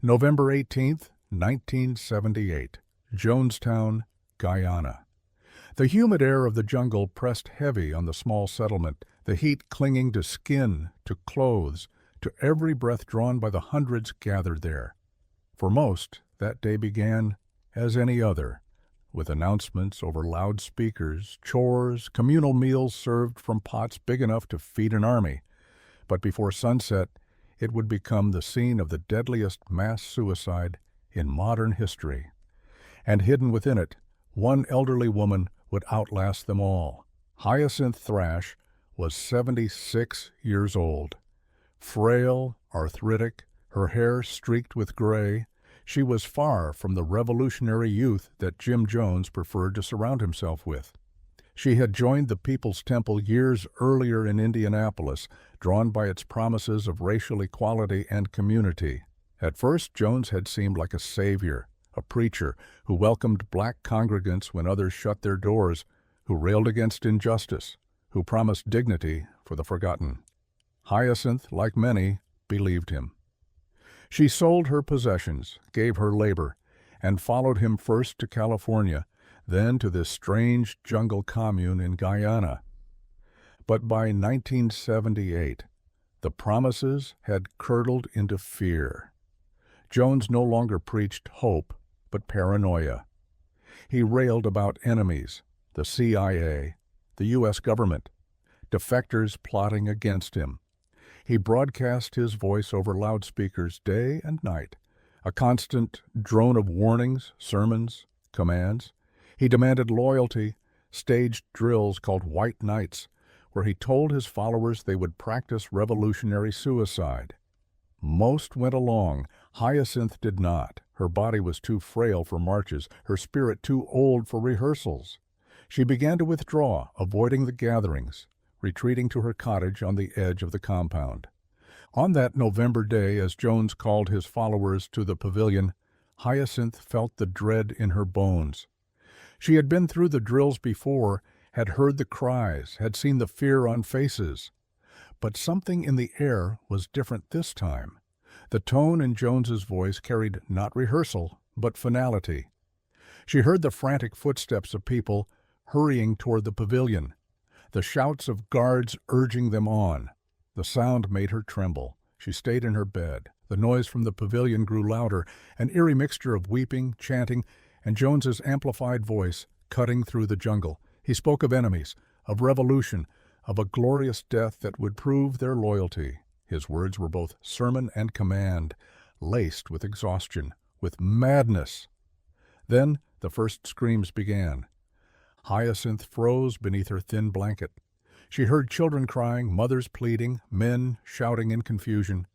November 18th, 1978, Jonestown, Guyana. The humid air of the jungle pressed heavy on the small settlement, the heat clinging to skin, to clothes, to every breath drawn by the hundreds gathered there. For most, that day began as any other, with announcements over loudspeakers, chores, communal meals served from pots big enough to feed an army. But before sunset, it would become the scene of the deadliest mass suicide in modern history. And hidden within it, one elderly woman would outlast them all. Hyacinth Thrash was 76 years old. Frail, arthritic, her hair streaked with gray, she was far from the revolutionary youth that Jim Jones preferred to surround himself with. She had joined the People's Temple years earlier in Indianapolis, drawn by its promises of racial equality and community. At first, Jones had seemed like a savior, a preacher who welcomed black congregants when others shut their doors, who railed against injustice, who promised dignity for the forgotten. Hyacinth, like many, believed him. She sold her possessions, gave her labor, and followed him first to California, then to this strange jungle commune in Guyana. But by 1978, the promises had curdled into fear. Jones no longer preached hope, but paranoia. He railed about enemies, the CIA, the U.S. government, defectors plotting against him. He broadcast his voice over loudspeakers day and night, a constant drone of warnings, sermons, commands. He demanded loyalty, staged drills called White Nights, where he told his followers they would practice revolutionary suicide. Most went along. Hyacinth did not. Her body was too frail for marches, her spirit too old for rehearsals. She began to withdraw, avoiding the gatherings, retreating to her cottage on the edge of the compound. On that November day, as Jones called his followers to the pavilion, Hyacinth felt the dread in her bones. She had been through the drills before, had heard the cries, had seen the fear on faces. But something in the air was different this time. The tone in Jones's voice carried not rehearsal, but finality. She heard the frantic footsteps of people hurrying toward the pavilion, the shouts of guards urging them on. The sound made her tremble. She stayed in her bed. The noise from the pavilion grew louder, an eerie mixture of weeping, chanting, and Jones's amplified voice cutting through the jungle. He spoke of enemies, of revolution, of a glorious death that would prove their loyalty. His words were both sermon and command, laced with exhaustion, with madness. Then the first screams began. Hyacinth froze beneath her thin blanket. She heard children crying, mothers pleading, men shouting in confusion.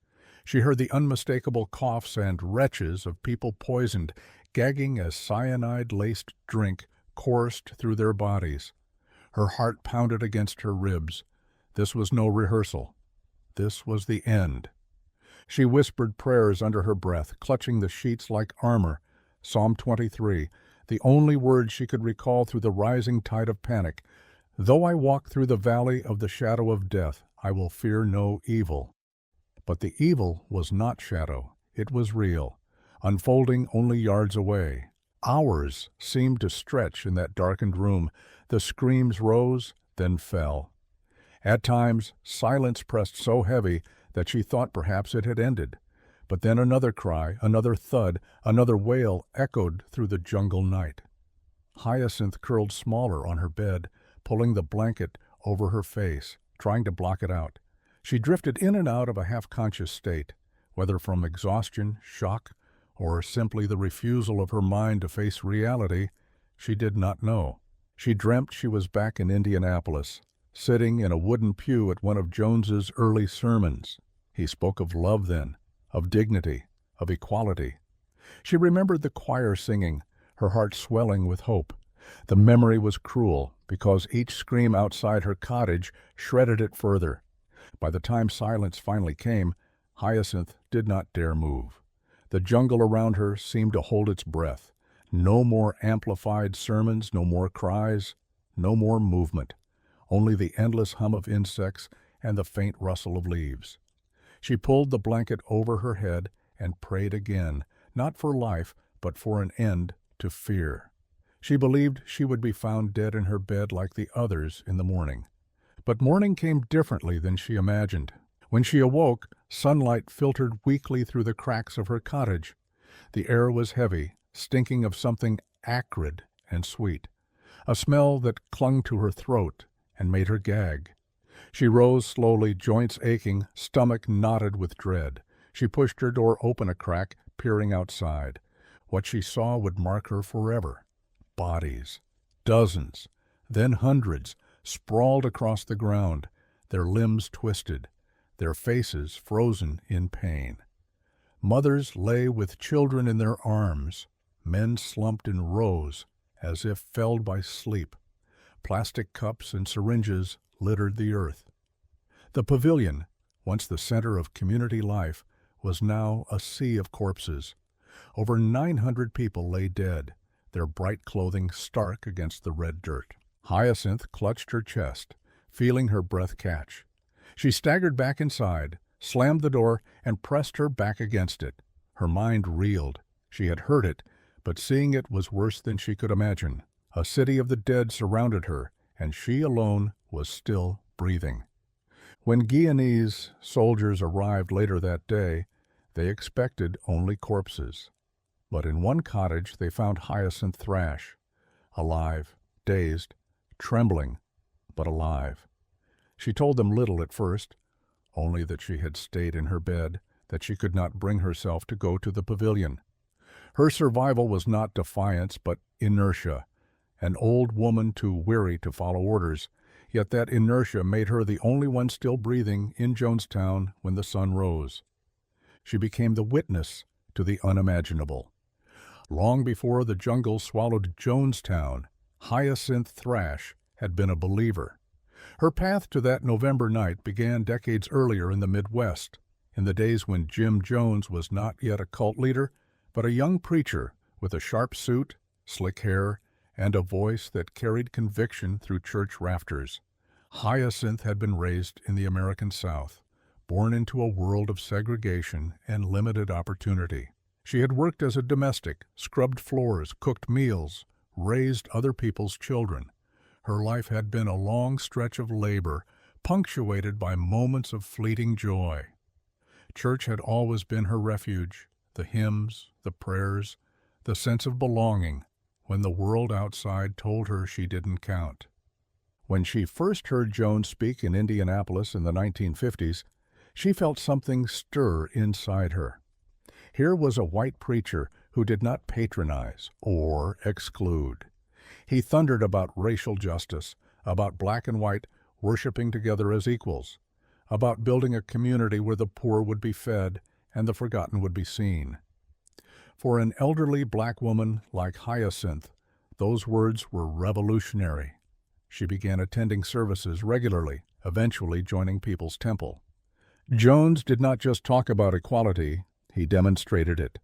She heard the unmistakable coughs and retches of people poisoned, gagging as cyanide-laced drink coursed through their bodies. Her heart pounded against her ribs. This was no rehearsal. This was the end. She whispered prayers under her breath, clutching the sheets like armor. Psalm 23, the only word she could recall through the rising tide of panic. Though I walk through the valley of the shadow of death, I will fear no evil. But the evil was not shadow. It was real, unfolding only yards away. Hours seemed to stretch in that darkened room. The screams rose, then fell. At times, silence pressed so heavy that she thought perhaps it had ended. But then another cry, another thud, another wail echoed through the jungle night. Hyacinth curled smaller on her bed, pulling the blanket over her face, trying to block it out. She drifted in and out of a half-conscious state, whether from exhaustion, shock, or simply the refusal of her mind to face reality, she did not know. She dreamt she was back in Indianapolis, sitting in a wooden pew at one of Jones's early sermons. He spoke of love then, of dignity, of equality. She remembered the choir singing, her heart swelling with hope. The memory was cruel, because each scream outside her cottage shredded it further. By the time silence finally came, Hyacinth did not dare move. The jungle around her seemed to hold its breath. No more amplified sermons, no more cries, no more movement. Only the endless hum of insects and the faint rustle of leaves. She pulled the blanket over her head and prayed again, not for life, but for an end to fear. She believed she would be found dead in her bed like the others in the morning. But morning came differently than she imagined. When she awoke, sunlight filtered weakly through the cracks of her cottage. The air was heavy, stinking of something acrid and sweet, a smell that clung to her throat and made her gag. She rose slowly, joints aching, stomach knotted with dread. She pushed her door open a crack, peering outside. What she saw would mark her forever. Bodies, dozens, then hundreds, sprawled across the ground, their limbs twisted, their faces frozen in pain. Mothers lay with children in their arms, men slumped in rows, as if felled by sleep. Plastic cups and syringes littered the earth. The pavilion, once the center of community life, was now a sea of corpses. Over 900 people lay dead, their bright clothing stark against the red dirt. Hyacinth clutched her chest, feeling her breath catch. She staggered back inside, slammed the door, and pressed her back against it. Her mind reeled. She had heard it, but seeing it was worse than she could imagine. A city of the dead surrounded her, and she alone was still breathing. When Guyanese soldiers arrived later that day, they expected only corpses. But in one cottage they found Hyacinth Thrash, alive, dazed, trembling, but alive. She told them little at first, only that she had stayed in her bed, that she could not bring herself to go to the pavilion. Her survival was not defiance, but inertia, an old woman too weary to follow orders, yet that inertia made her the only one still breathing in Jonestown when the sun rose. She became the witness to the unimaginable. Long before the jungle swallowed Jonestown, Hyacinth Thrash had been a believer. Her path to that November night began decades earlier in the Midwest, in the days when Jim Jones was not yet a cult leader, but a young preacher with a sharp suit, slick hair, and a voice that carried conviction through church rafters. Hyacinth had been raised in the American South, born into a world of segregation and limited opportunity. She had worked as a domestic, scrubbed floors, cooked meals, raised other people's children. Her life had been a long stretch of labor, punctuated by moments of fleeting joy. Church had always been her refuge, the hymns, the prayers, the sense of belonging, when the world outside told her she didn't count. When she first heard Jones speak in Indianapolis in the 1950s, she felt something stir inside her. Here was a white preacher who did not patronize or exclude. He thundered about racial justice, about black and white worshiping together as equals, about building a community where the poor would be fed and the forgotten would be seen. For an elderly black woman like Hyacinth, those words were revolutionary. She began attending services regularly, eventually joining People's Temple. Jones did not just talk about equality, he demonstrated it.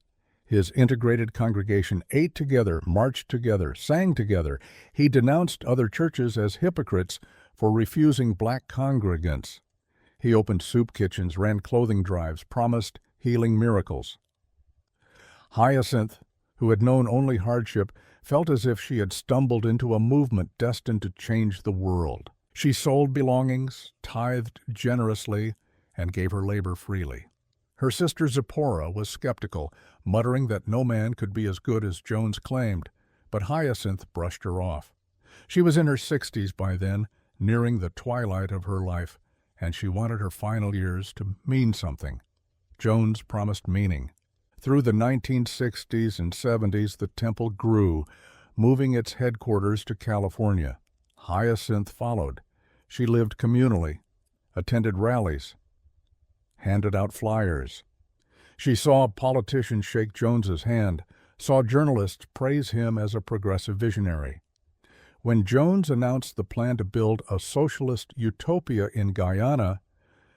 His integrated congregation ate together, marched together, sang together. He denounced other churches as hypocrites for refusing black congregants. He opened soup kitchens, ran clothing drives, promised healing miracles. Hyacinth, who had known only hardship, felt as if she had stumbled into a movement destined to change the world. She sold belongings, tithed generously, and gave her labor freely. Her sister Zipporah was skeptical, muttering that no man could be as good as Jones claimed, but Hyacinth brushed her off. She was in her 60s by then, nearing the twilight of her life, and she wanted her final years to mean something. Jones promised meaning. Through the 1960s and 70s, the temple grew, moving its headquarters to California. Hyacinth followed. She lived communally, attended rallies, handed out flyers. She saw politicians shake Jones's hand, saw journalists praise him as a progressive visionary. When Jones announced the plan to build a socialist utopia in Guyana,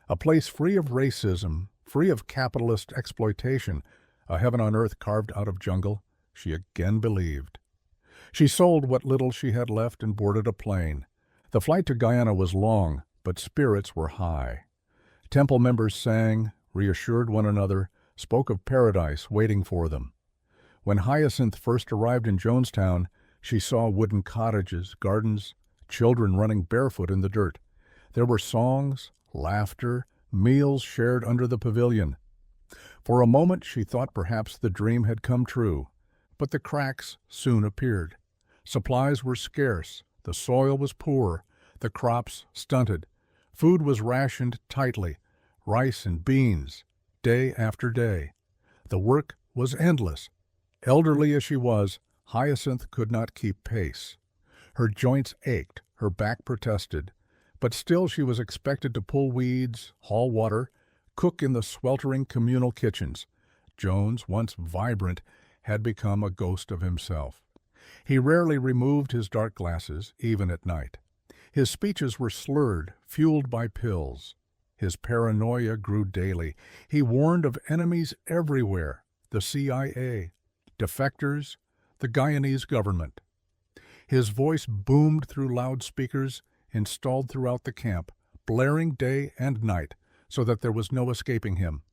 a place free of racism, free of capitalist exploitation, a heaven on earth carved out of jungle, she again believed. She sold what little she had left and boarded a plane. The flight to Guyana was long, but spirits were high. Temple members sang, reassured one another, spoke of paradise waiting for them. When Hyacinth first arrived in Jonestown, she saw wooden cottages, gardens, children running barefoot in the dirt. There were songs, laughter, meals shared under the pavilion. For a moment she thought perhaps the dream had come true, but the cracks soon appeared. Supplies were scarce, the soil was poor, the crops stunted. Food was rationed tightly, rice and beans, day after day. The work was endless. Elderly as she was, Hyacinth could not keep pace. Her joints ached, her back protested, but still she was expected to pull weeds, haul water, cook in the sweltering communal kitchens. Jones, once vibrant, had become a ghost of himself. He rarely removed his dark glasses, even at night. His speeches were slurred, fueled by pills. His paranoia grew daily. He warned of enemies everywhere: the CIA, defectors, the Guyanese government. His voice boomed through loudspeakers installed throughout the camp, blaring day and night, so that there was no escaping him.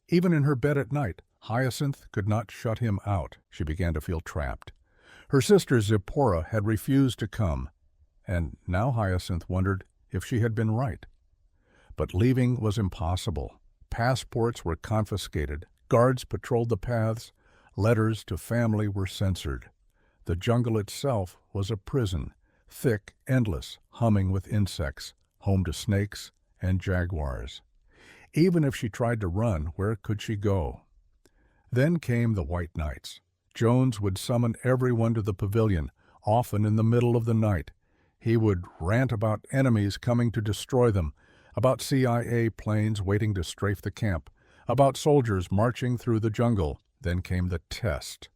Even in her bed at night, Hyacinth could not shut him out. She began to feel trapped. Her sister Zipporah had refused to come, and now Hyacinth wondered if she had been right. But leaving was impossible. Passports were confiscated, guards patrolled the paths, letters to family were censored. The jungle itself was a prison, thick, endless, humming with insects, home to snakes and jaguars. Even if she tried to run, where could she go? Then came the white nights. Jones would summon everyone to the pavilion, often in the middle of the night. He would rant about enemies coming to destroy them, about CIA planes waiting to strafe the camp, about soldiers marching through the jungle. Then came the test.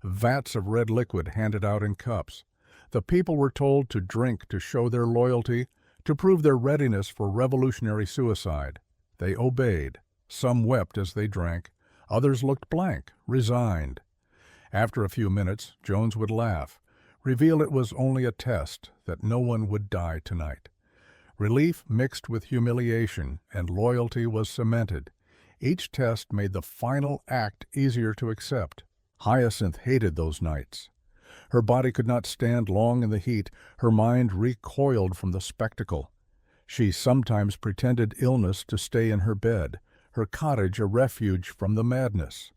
Vats of red liquid handed out in cups. The people were told to drink to show their loyalty, to prove their readiness for revolutionary suicide. They obeyed. Some wept as they drank. Others looked blank, resigned. After a few minutes, Jones would laugh, reveal it was only a test, that no one would die tonight. Relief mixed with humiliation, and loyalty was cemented. Each test made the final act easier to accept. Hyacinth hated those nights. Her body could not stand long in the heat. Her mind recoiled from the spectacle. She sometimes pretended illness to stay in her bed, her cottage a refuge from the madness.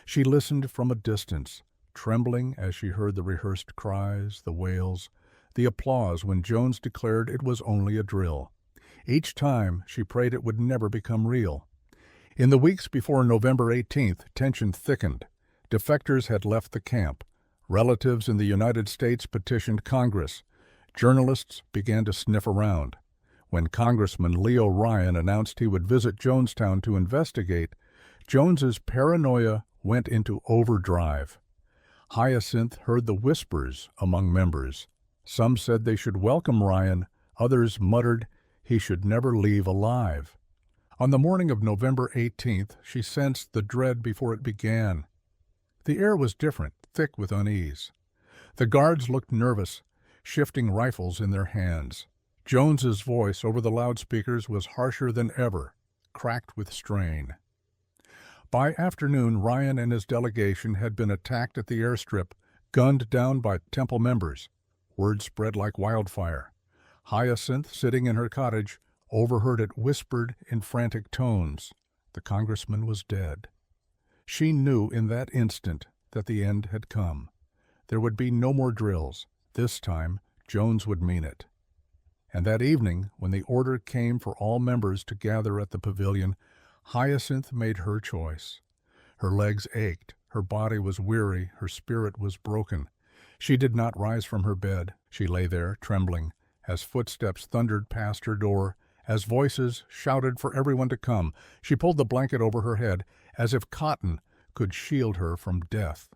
She listened from a distance, trembling as she heard the rehearsed cries, the wails, the applause when Jones declared it was only a drill. Each time she prayed it would never become real. In the weeks before November 18th, tension thickened. Defectors had left the camp. Relatives in the United States petitioned Congress. Journalists began to sniff around. When Congressman Leo Ryan announced he would visit Jonestown to investigate, Jones's paranoia went into overdrive. Hyacinth heard the whispers among members. Some said they should welcome Ryan, others muttered he should never leave alive. On the morning of November 18th, she sensed the dread before it began. The air was different, thick with unease. The guards looked nervous, shifting rifles in their hands. Jones's voice over the loudspeakers was harsher than ever, cracked with strain. By afternoon, Ryan and his delegation had been attacked at the airstrip, gunned down by temple members. Word spread like wildfire. Hyacinth, sitting in her cottage, overheard it whispered in frantic tones. The congressman was dead. She knew in that instant that the end had come. There would be no more drills. This time, Jones would mean it. And that evening, when the order came for all members to gather at the pavilion, Hyacinth made her choice. Her legs ached, her body was weary, her spirit was broken. She did not rise from her bed. She lay there, trembling, as footsteps thundered past her door, as voices shouted for everyone to come. She pulled the blanket over her head, as if cotton could shield her from death.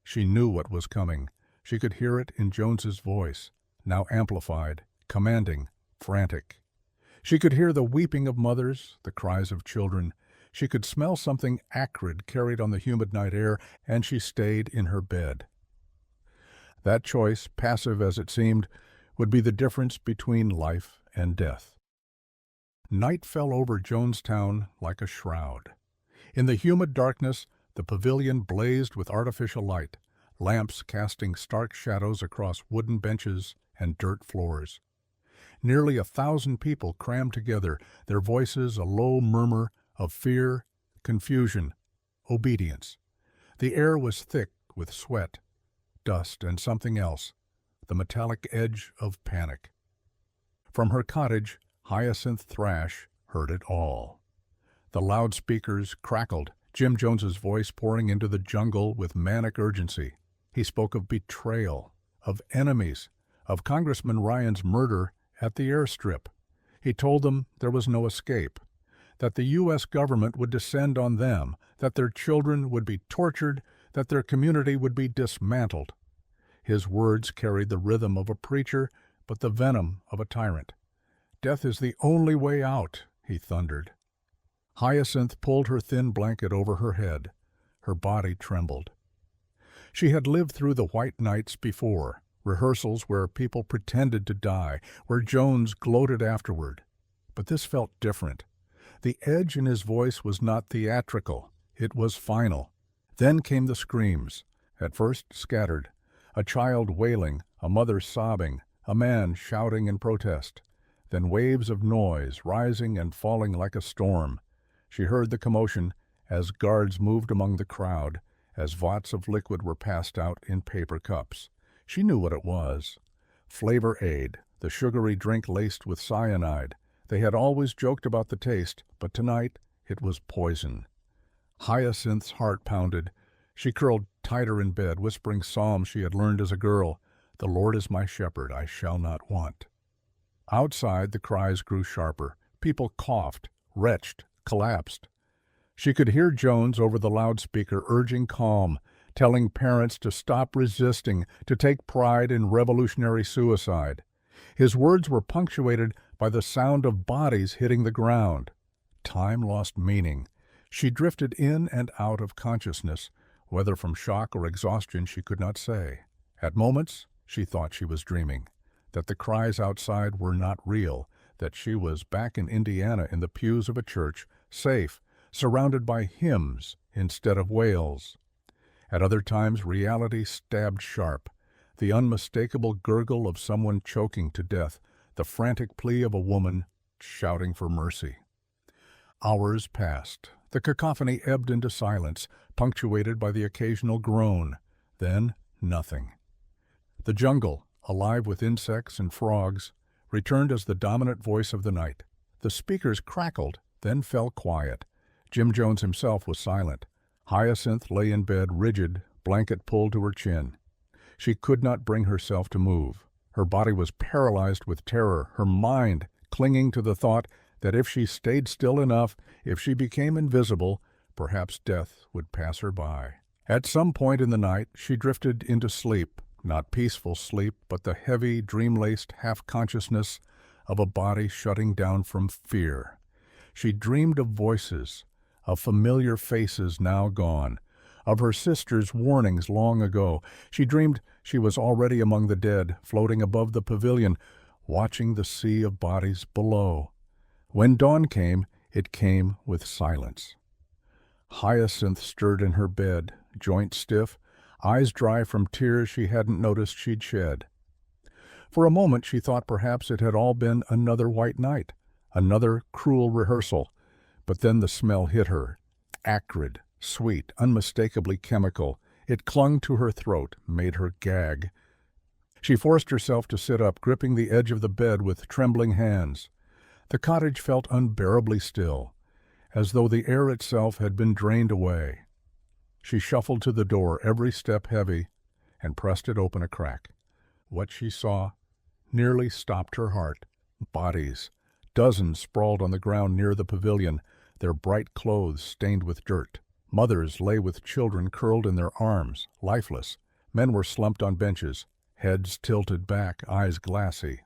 She knew what was coming. She could hear it in Jones's voice, now amplified, commanding, frantic. She could hear the weeping of mothers, the cries of children. She could smell something acrid carried on the humid night air, and she stayed in her bed. That choice, passive as it seemed, would be the difference between life and death. Night fell over Jonestown like a shroud. In the humid darkness, the pavilion blazed with artificial light, lamps casting stark shadows across wooden benches and dirt floors. Nearly 1,000 people crammed together, their voices a low murmur of fear, confusion, obedience. The air was thick with sweat, dust, and something else, the metallic edge of panic. From her cottage, Hyacinth Thrash heard it all. The loudspeakers crackled, Jim Jones's voice pouring into the jungle with manic urgency. He spoke of betrayal, of enemies, of Congressman Ryan's murder at the airstrip. He told them there was no escape, that the U.S. government would descend on them, that their children would be tortured, that their community would be dismantled. His words carried the rhythm of a preacher, but the venom of a tyrant. "Death is the only way out," he thundered. Hyacinth pulled her thin blanket over her head. Her body trembled. She had lived through the white nights before, rehearsals where people pretended to die, where Jones gloated afterward. But this felt different. The edge in his voice was not theatrical. It was final. Then came the screams, at first scattered. A child wailing, a mother sobbing, a man shouting in protest. Then waves of noise, rising and falling like a storm. She heard the commotion as guards moved among the crowd, as vats of liquid were passed out in paper cups. She knew what it was. Flavor Aid, the sugary drink laced with cyanide. They had always joked about the taste, but tonight it was poison. Hyacinth's heart pounded. She curled tighter in bed, whispering psalms she had learned as a girl. "The Lord is my shepherd, I shall not want." Outside, the cries grew sharper. People coughed, retched, collapsed. She could hear Jones over the loudspeaker urging calm, telling parents to stop resisting, to take pride in revolutionary suicide. His words were punctuated by the sound of bodies hitting the ground. Time lost meaning. She drifted in and out of consciousness, whether from shock or exhaustion she could not say. At moments, she thought she was dreaming, that the cries outside were not real, that she was back in Indiana in the pews of a church, safe, surrounded by hymns instead of wails. At other times, reality stabbed sharp, the unmistakable gurgle of someone choking to death, the frantic plea of a woman shouting for mercy. Hours passed. The cacophony ebbed into silence, punctuated by the occasional groan. Then, nothing. The jungle, alive with insects and frogs, returned as the dominant voice of the night. The speakers crackled, then fell quiet. Jim Jones himself was silent. Hyacinth lay in bed, rigid, blanket pulled to her chin. She could not bring herself to move. Her body was paralyzed with terror, her mind clinging to the thought that if she stayed still enough, if she became invisible, perhaps death would pass her by. At some point in the night, she drifted into sleep, not peaceful sleep, but the heavy, dream-laced half-consciousness of a body shutting down from fear. She dreamed of voices, of familiar faces now gone, of her sister's warnings long ago. She dreamed she was already among the dead, floating above the pavilion, watching the sea of bodies below. When dawn came, it came with silence. Hyacinth stirred in her bed, joints stiff, eyes dry from tears she hadn't noticed she'd shed. For a moment she thought perhaps it had all been another white night, another cruel rehearsal. But then the smell hit her, acrid, sweet, unmistakably chemical. It clung to her throat, made her gag. She forced herself to sit up, gripping the edge of the bed with trembling hands. The cottage felt unbearably still, as though the air itself had been drained away. She shuffled to the door, every step heavy, and pressed it open a crack. What she saw nearly stopped her heart. Bodies. Dozens sprawled on the ground near the pavilion, their bright clothes stained with dirt. Mothers lay with children curled in their arms, lifeless. Men were slumped on benches, heads tilted back, eyes glassy.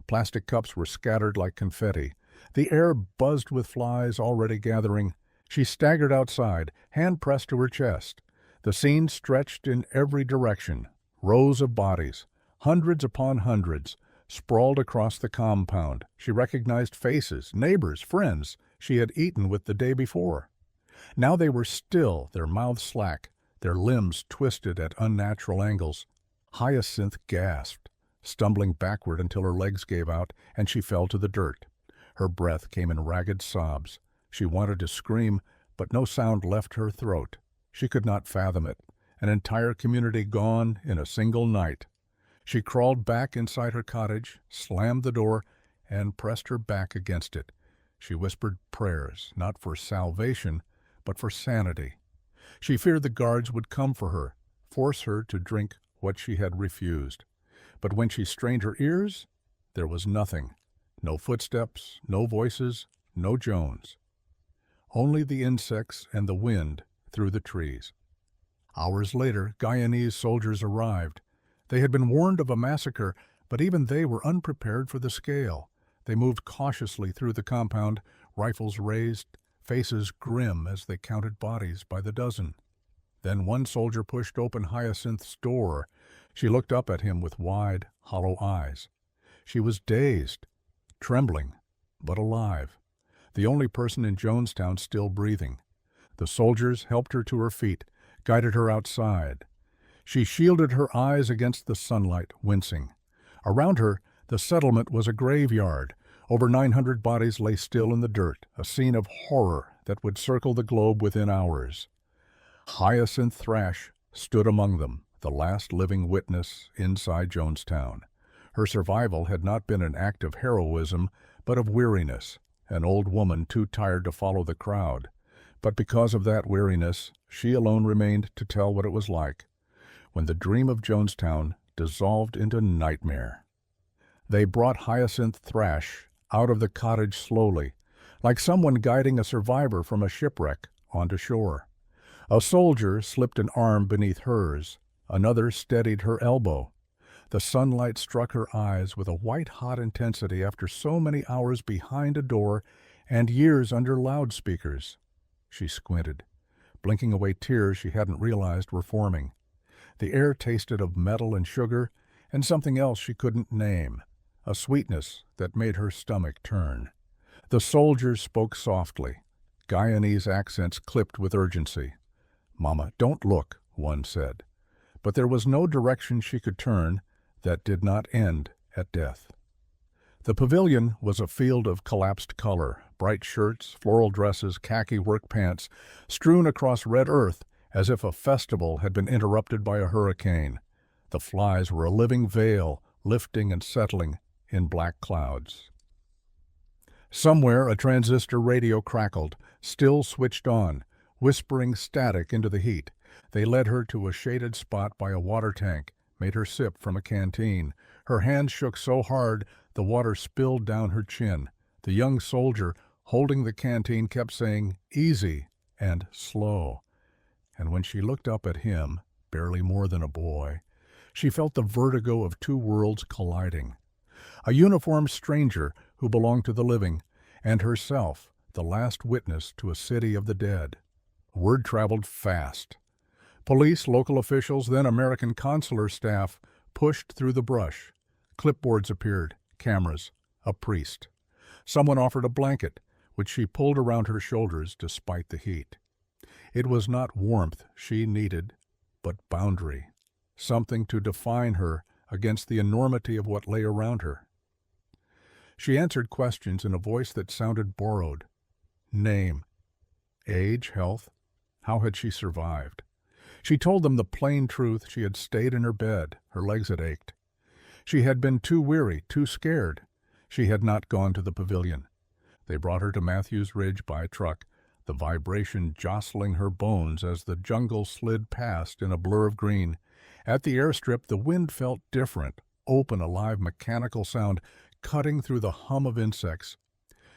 Plastic cups were scattered like confetti. The air buzzed with flies already gathering. She staggered outside, hand pressed to her chest. The scene stretched in every direction. Rows of bodies, hundreds upon hundreds, sprawled across the compound. She recognized faces, neighbors, friends she had eaten with the day before. Now they were still, their mouths slack, their limbs twisted at unnatural angles. Hyacinth gasped, stumbling backward until her legs gave out and she fell to the dirt. Her breath came in ragged sobs. She wanted to scream, but no sound left her throat. She could not fathom it. An entire community gone in a single night. She crawled back inside her cottage, slammed the door, and pressed her back against it. She whispered prayers, not for salvation, but for sanity. She feared the guards would come for her, force her to drink what she had refused. But when she strained her ears, there was nothing. No footsteps, no voices, no Jones. Only the insects and the wind through the trees. Hours later, Guyanese soldiers arrived. They had been warned of a massacre, but even they were unprepared for the scale. They moved cautiously through the compound, rifles raised, faces grim as they counted bodies by the dozen. Then one soldier pushed open Hyacinth's door. She looked up at him with wide, hollow eyes. She was dazed, trembling, but alive. The only person in Jonestown still breathing. The soldiers helped her to her feet, guided her outside. She shielded her eyes against the sunlight, wincing. Around her, the settlement was a graveyard. Over 900 bodies lay still in the dirt, a scene of horror that would circle the globe within hours. Hyacinth Thrash stood among them, the last living witness inside Jonestown. Her survival had not been an act of heroism, but of weariness, an old woman too tired to follow the crowd. But because of that weariness, she alone remained to tell what it was like, when the dream of Jonestown dissolved into nightmare. They brought Hyacinth Thrash out of the cottage slowly, like someone guiding a survivor from a shipwreck onto shore. A soldier slipped an arm beneath hers, another steadied her elbow. The sunlight struck her eyes with a white-hot intensity after so many hours behind a door and years under loudspeakers. She squinted, blinking away tears she hadn't realized were forming. The air tasted of metal and sugar and something else she couldn't name, a sweetness that made her stomach turn. The soldiers spoke softly, Guyanese accents clipped with urgency. "Mama, don't look," one said. But there was no direction she could turn that did not end at death. The pavilion was a field of collapsed color, bright shirts, floral dresses, khaki work pants, strewn across red earth as if a festival had been interrupted by a hurricane. The flies were a living veil, lifting and settling in black clouds. Somewhere a transistor radio crackled, still switched on, whispering static into the heat. They led her to a shaded spot by a water tank, made her sip from a canteen. Her hands shook so hard the water spilled down her chin. The young soldier, holding the canteen, kept saying, "Easy," and "slow." And when she looked up at him, barely more than a boy, she felt the vertigo of two worlds colliding. A uniformed stranger who belonged to the living, and herself, the last witness to a city of the dead. Word traveled fast. Police, local officials, then American consular staff pushed through the brush. Clipboards appeared, cameras, a priest. Someone offered a blanket, which she pulled around her shoulders despite the heat. It was not warmth she needed, but boundary, something to define her against the enormity of what lay around her. She answered questions in a voice that sounded borrowed. Name, age, health, how had she survived? She told them the plain truth. She had stayed in her bed. Her legs had ached. She had been too weary, too scared. She had not gone to the pavilion. They brought her to Matthews Ridge by truck, the vibration jostling her bones as the jungle slid past in a blur of green. At the airstrip, the wind felt different, open, alive, mechanical sound, cutting through the hum of insects.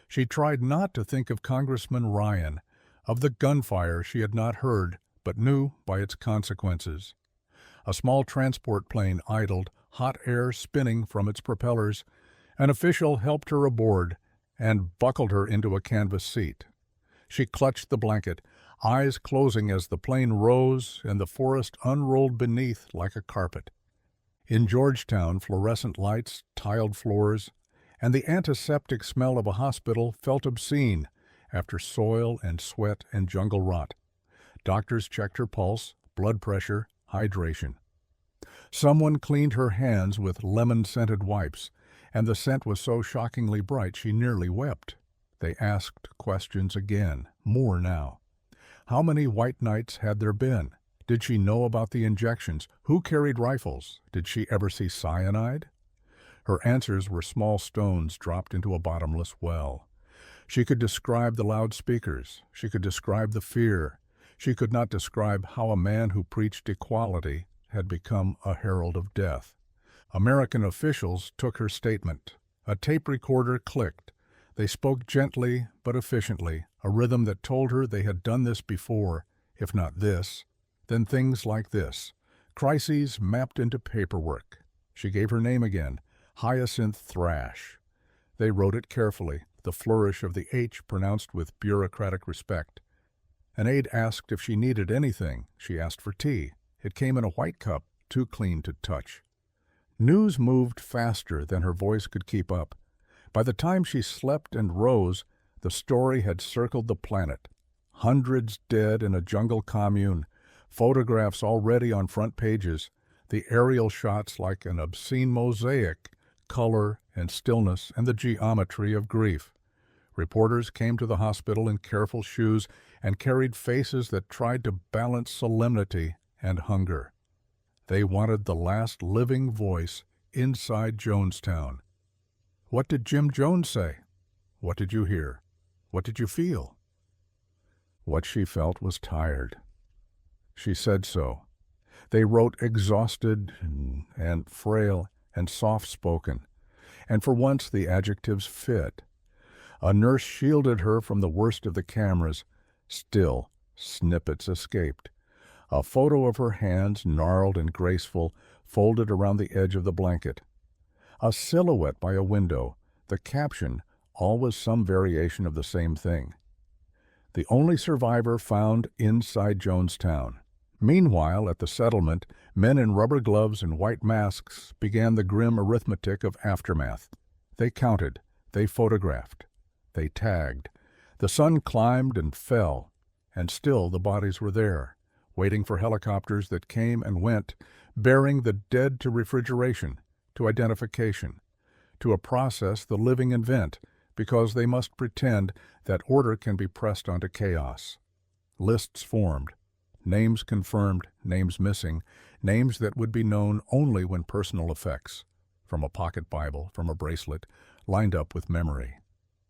She tried not to think of Congressman Ryan, of the gunfire she had not heard, but knew by its consequences. A small transport plane idled, hot air spinning from its propellers. An official helped her aboard and buckled her into a canvas seat. She clutched the blanket, eyes closing as the plane rose and the forest unrolled beneath like a carpet. In Georgetown, fluorescent lights, tiled floors, and the antiseptic smell of a hospital felt obscene, after soil and sweat and jungle rot. Doctors checked her pulse, blood pressure, hydration. Someone cleaned her hands with lemon-scented wipes, and the scent was so shockingly bright she nearly wept. They asked questions again, more now. How many white nights had there been? Did she know about the injections? Who carried rifles? Did she ever see cyanide? Her answers were small stones dropped into a bottomless well. She could describe the loudspeakers. She could describe the fear. She could not describe how a man who preached equality had become a herald of death. American officials took her statement. A tape recorder clicked. They spoke gently but efficiently, a rhythm that told her they had done this before, if not this, then things like this. Crises mapped into paperwork. She gave her name again, Hyacinth Thrash. They wrote it carefully, the flourish of the H pronounced with bureaucratic respect. An aide asked if she needed anything. She asked for tea. It came in a white cup, too clean to touch. News moved faster than her voice could keep up. By the time she slept and rose, the story had circled the planet. Hundreds dead in a jungle commune, photographs already on front pages, the aerial shots like an obscene mosaic, color and stillness and the geometry of grief. Reporters came to the hospital in careful shoes and carried faces that tried to balance solemnity and hunger. They wanted the last living voice inside Jonestown. What did Jim Jones say? What did you hear? What did you feel? What she felt was tired. She said so. They wrote exhausted and frail and soft-spoken, and for once the adjectives fit. A nurse shielded her from the worst of the cameras. Still, snippets escaped. A photo of her hands, gnarled and graceful, folded around the edge of the blanket. A silhouette by a window, the caption, always some variation of the same thing. The only survivor found inside Jonestown. Meanwhile, at the settlement, men in rubber gloves and white masks began the grim arithmetic of aftermath. They counted, they photographed, they tagged. The sun climbed and fell, and still the bodies were there, waiting for helicopters that came and went, bearing the dead to refrigeration, to identification, to a process the living invent, because they must pretend that order can be pressed onto chaos. Lists formed, names confirmed, names missing, names that would be known only when personal effects, from a pocket Bible, from a bracelet, lined up with memory.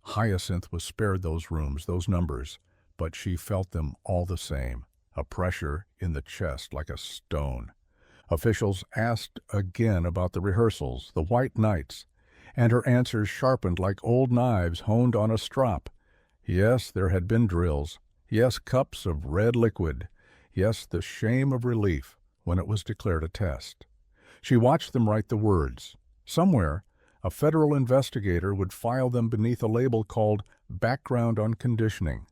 Hyacinth was spared those rooms, those numbers, but she felt them all the same, a pressure in the chest like a stone. Officials asked again about the rehearsals, the white nights, and her answers sharpened like old knives honed on a strop. Yes, there had been drills. Yes, cups of red liquid. Yes, the shame of relief when it was declared a test. She watched them write the words. Somewhere, a federal investigator would file them beneath a label called Background on Conditioning.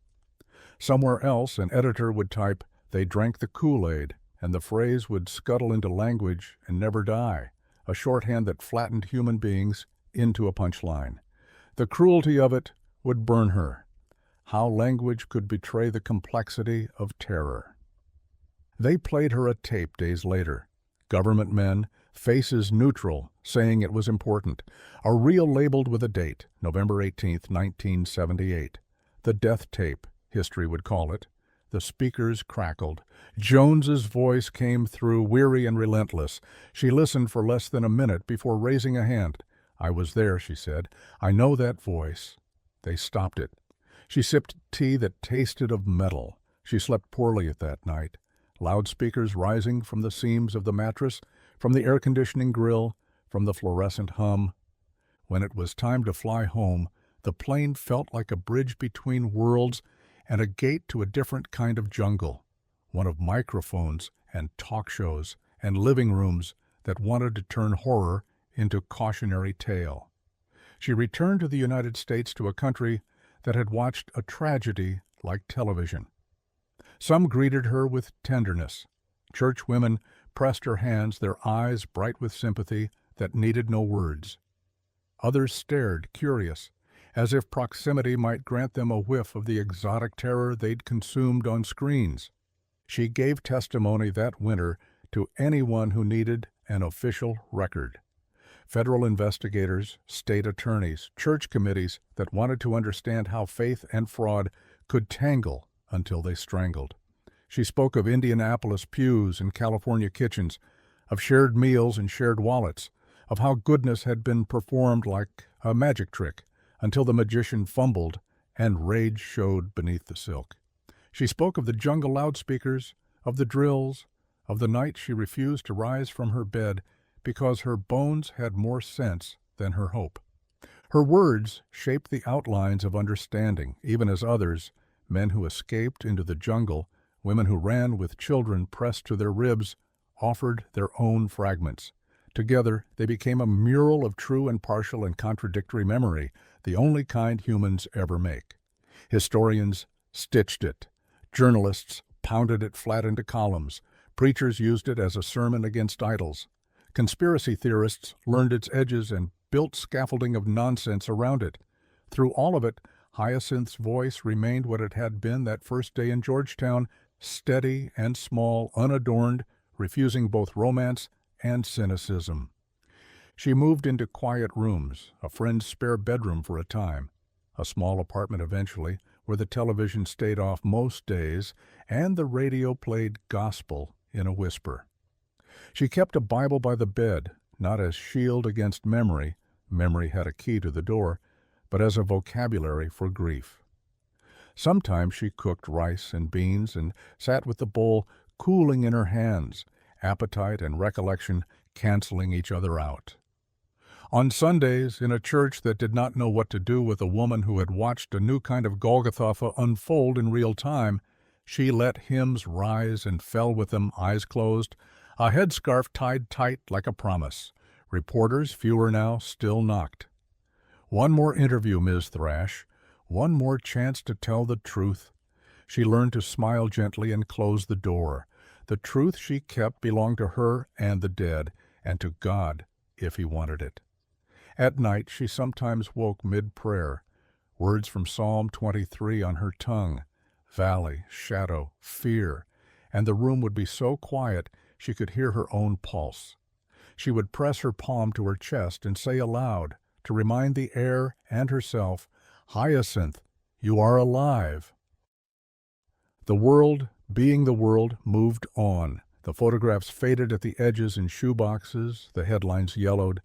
Somewhere else, an editor would type, "They drank the Kool-Aid," and the phrase would scuttle into language and never die, a shorthand that flattened human beings into a punchline. The cruelty of it would burn her. How language could betray the complexity of terror. They played her a tape days later. Government men, faces neutral, saying it was important. A reel labeled with a date, November 18th, 1978. The death tape, history would call it. The speakers crackled. Jones's voice came through, weary and relentless. She listened for less than a minute before raising a hand. "I was there," she said. "I know that voice." They stopped it. She sipped tea that tasted of metal. She slept poorly at that night. Loudspeakers rising from the seams of the mattress, from the air conditioning grill, from the fluorescent hum. When it was time to fly home, the plane felt like a bridge between worlds and a gate to a different kind of jungle, one of microphones and talk shows and living rooms that wanted to turn horror into cautionary tale. She returned to the United States, to a country that had watched a tragedy like television. Some greeted her with tenderness. Church women pressed her hands, their eyes bright with sympathy that needed no words. Others stared, curious, as if proximity might grant them a whiff of the exotic terror they'd consumed on screens. She gave testimony that winter to anyone who needed an official record. Federal investigators, state attorneys, church committees that wanted to understand how faith and fraud could tangle until they strangled. She spoke of Indianapolis pews and California kitchens, of shared meals and shared wallets, of how goodness had been performed like a magic trick until the magician fumbled and rage showed beneath the silk. She spoke of the jungle loudspeakers, of the drills, of the night she refused to rise from her bed because her bones had more sense than her hope. Her words shaped the outlines of understanding, even as others, men who escaped into the jungle, women who ran with children pressed to their ribs, offered their own fragments. Together, they became a mural of true and partial and contradictory memory, the only kind humans ever make. Historians stitched it. Journalists pounded it flat into columns. Preachers used it as a sermon against idols. Conspiracy theorists learned its edges and built scaffolding of nonsense around it. Through all of it, Hyacinth's voice remained what it had been that first day in Georgetown, steady and small, unadorned, refusing both romance and cynicism. She moved into quiet rooms, a friend's spare bedroom for a time, a small apartment eventually, where the television stayed off most days and the radio played gospel in a whisper. She kept a Bible by the bed, not as shield against memory, memory had a key to the door, but as a vocabulary for grief. Sometimes she cooked rice and beans and sat with the bowl cooling in her hands, appetite and recollection canceling each other out. On Sundays, in a church that did not know what to do with a woman who had watched a new kind of Golgotha unfold in real time, she let hymns rise and fell with them, eyes closed, a headscarf tied tight like a promise. Reporters, fewer now, still knocked. One more interview, Ms. Thrash. One more chance to tell the truth. She learned to smile gently and close the door. The truth she kept belonged to her and the dead, and to God, if he wanted it. At night she sometimes woke mid-prayer, words from Psalm 23 on her tongue, valley, shadow, fear, and the room would be so quiet she could hear her own pulse. She would press her palm to her chest and say aloud, to remind the air and herself, "Hyacinth, you are alive." The world, being the world, moved on. The photographs faded at the edges in shoeboxes, the headlines yellowed,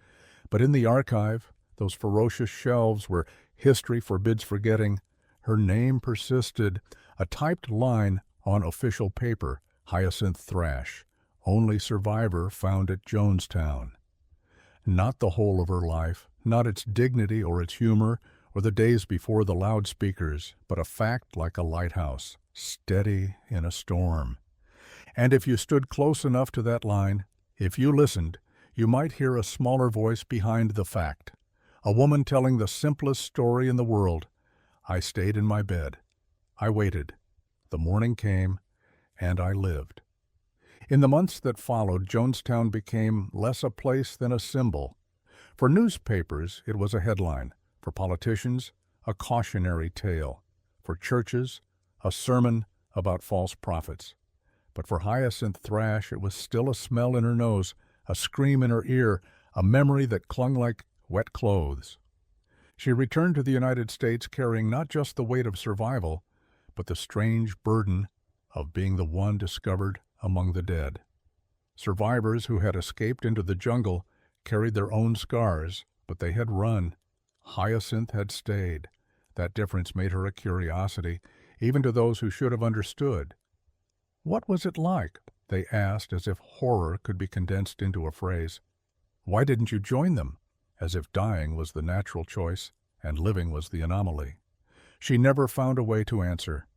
but in the archive, those ferocious shelves where history forbids forgetting, her name persisted, a typed line on official paper, Hyacinth Thrash, only survivor found at JonesTown. Not the whole of her life, not its dignity or its humor, or the days before the loudspeakers, but a fact like a lighthouse, steady in a storm. And if you stood close enough to that line, if you listened, you might hear a smaller voice behind the fact, a woman telling the simplest story in the world. I stayed in my bed. I waited. The morning came, and I lived. In the months that followed, Jonestown became less a place than a symbol. For newspapers, it was a headline. For politicians, a cautionary tale. For churches, a sermon about false prophets. But for Hyacinth Thrash, it was still a smell in her nose, a scream in her ear, a memory that clung like wet clothes. She returned to the United States carrying not just the weight of survival, but the strange burden of being the one discovered among the dead. Survivors who had escaped into the jungle carried their own scars, but they had run. Hyacinth had stayed. That difference made her a curiosity, even to those who should have understood. What was it like? They asked, as if horror could be condensed into a phrase. Why didn't you join them? As if dying was the natural choice and living was the anomaly. She never found a way to answer.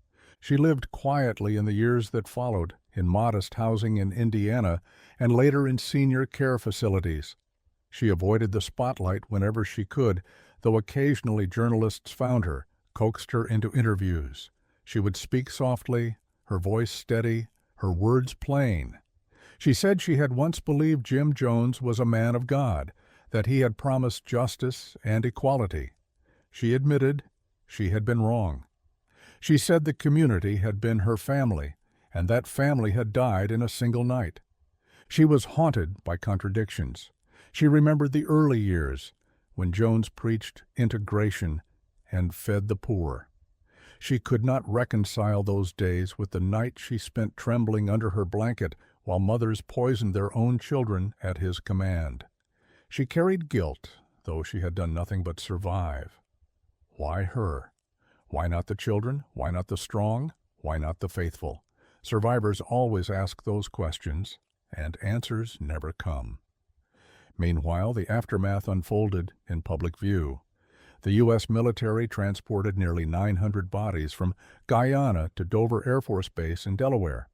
She lived quietly in the years that followed, in modest housing in Indiana and later in senior care facilities. She avoided the spotlight whenever she could, though occasionally journalists found her, coaxed her into interviews. She would speak softly, her voice steady, her words plain. She said she had once believed Jim Jones was a man of God, that he had promised justice and equality. She admitted she had been wrong. She said the community had been her family, and that family had died in a single night. She was haunted by contradictions. She remembered the early years when Jones preached integration and fed the poor. She could not reconcile those days with the night she spent trembling under her blanket while mothers poisoned their own children at his command. She carried guilt, though she had done nothing but survive. Why her? Why not the children? Why not the strong? Why not the faithful? Survivors always ask those questions, and answers never come. Meanwhile, the aftermath unfolded in public view. The U.S. military transported nearly 900 bodies from Guyana to Dover Air Force Base in Delaware.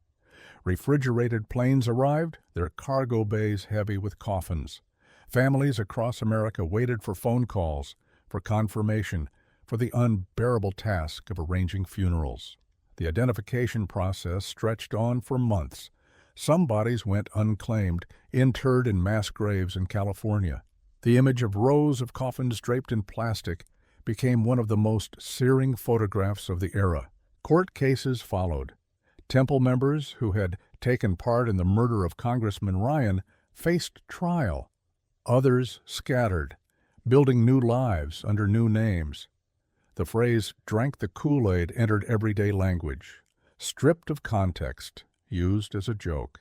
Refrigerated planes arrived, their cargo bays heavy with coffins. Families across America waited for phone calls, for confirmation, for the unbearable task of arranging funerals. The identification process stretched on for months. Some bodies went unclaimed, interred in mass graves in California. The image of rows of coffins draped in plastic became one of the most searing photographs of the era. Court cases followed. Temple members who had taken part in the murder of Congressman Ryan faced trial. Others scattered, building new lives under new names. The phrase "drank the Kool-Aid" entered everyday language, stripped of context, used as a joke.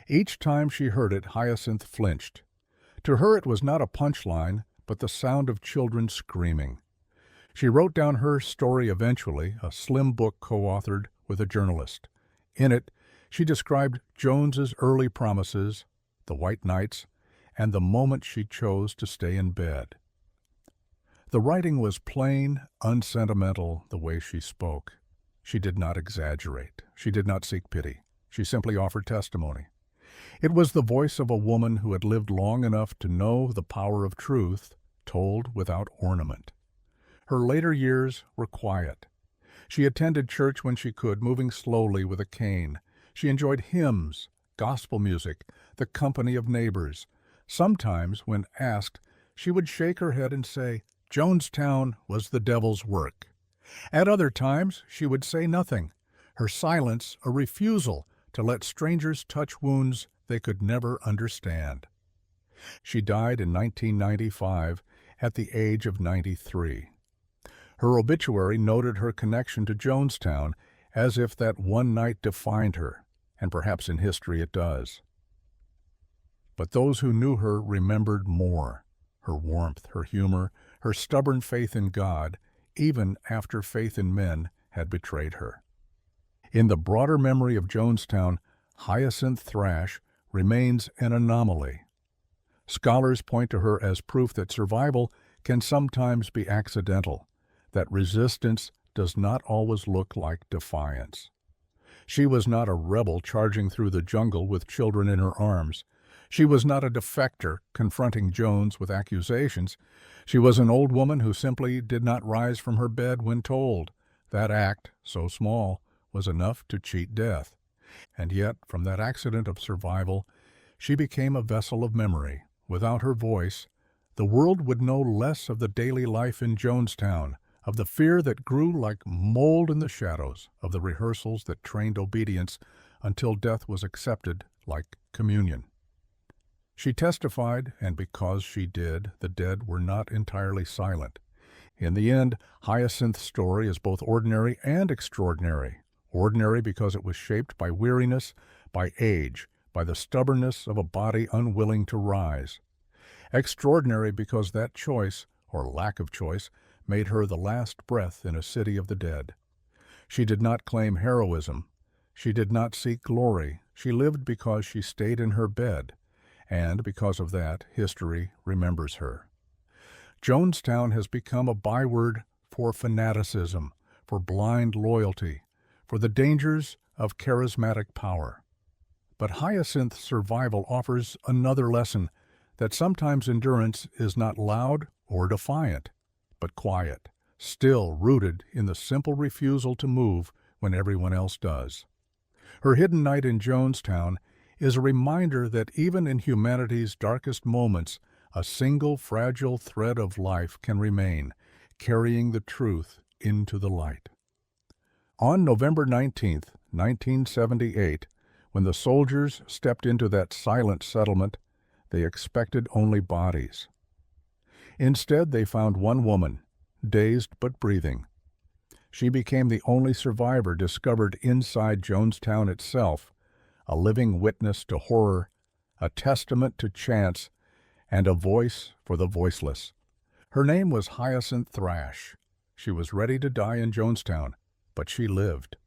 Each time she heard it, Hyacinth flinched. To her it was not a punchline, but the sound of children screaming. She wrote down her story eventually, a slim book co-authored with a journalist. In it, she described Jones's early promises, the white nights, and the moment she chose to stay in bed. The writing was plain, unsentimental, the way she spoke. She did not exaggerate. She did not seek pity. She simply offered testimony. It was the voice of a woman who had lived long enough to know the power of truth, told without ornament. Her later years were quiet. She attended church when she could, moving slowly with a cane. She enjoyed hymns, gospel music, the company of neighbors. Sometimes, when asked, she would shake her head and say, "JonesTown was the devil's work." At other times, she would say nothing, her silence a refusal to let strangers touch wounds they could never understand. She died in 1995 at the age of 93. Her obituary noted her connection to JonesTown as if that one night defined her, and perhaps in history it does. But those who knew her remembered more: her warmth, her humor, her stubborn faith in God, even after faith in men had betrayed her. In the broader memory of JonesTown, Hyacinth Thrash remains an anomaly. Scholars point to her as proof that survival can sometimes be accidental, that resistance does not always look like defiance. She was not a rebel charging through the jungle with children in her arms. She was not a defector confronting Jones with accusations. She was an old woman who simply did not rise from her bed when told. That act, so small, was enough to cheat death. And yet, from that accident of survival, she became a vessel of memory. Without her voice, the world would know less of the daily life in JonesTown, of the fear that grew like mold in the shadows, of the rehearsals that trained obedience until death was accepted like communion. She testified, and because she did, the dead were not entirely silent. In the end, Hyacinth's story is both ordinary and extraordinary. Ordinary because it was shaped by weariness, by age, by the stubbornness of a body unwilling to rise. Extraordinary because that choice, or lack of choice, made her the last breath in a city of the dead. She did not claim heroism. She did not seek glory. She lived because she stayed in her bed, and because of that, history remembers her. JonesTown has become a byword for fanaticism, for blind loyalty, for the dangers of charismatic power. But Hyacinth's survival offers another lesson, that sometimes endurance is not loud or defiant, but quiet, still rooted in the simple refusal to move when everyone else does. Her hidden night in JonesTown is a reminder that even in humanity's darkest moments, a single fragile thread of life can remain, carrying the truth into the light. On November 19th, 1978, when the soldiers stepped into that silent settlement, they expected only bodies. Instead, they found one woman, dazed but breathing. She became the only survivor discovered inside Jonestown itself, a living witness to horror, a testament to chance, and a voice for the voiceless. Her name was Hyacinth Thrash. She was ready to die in Jonestown, but she lived.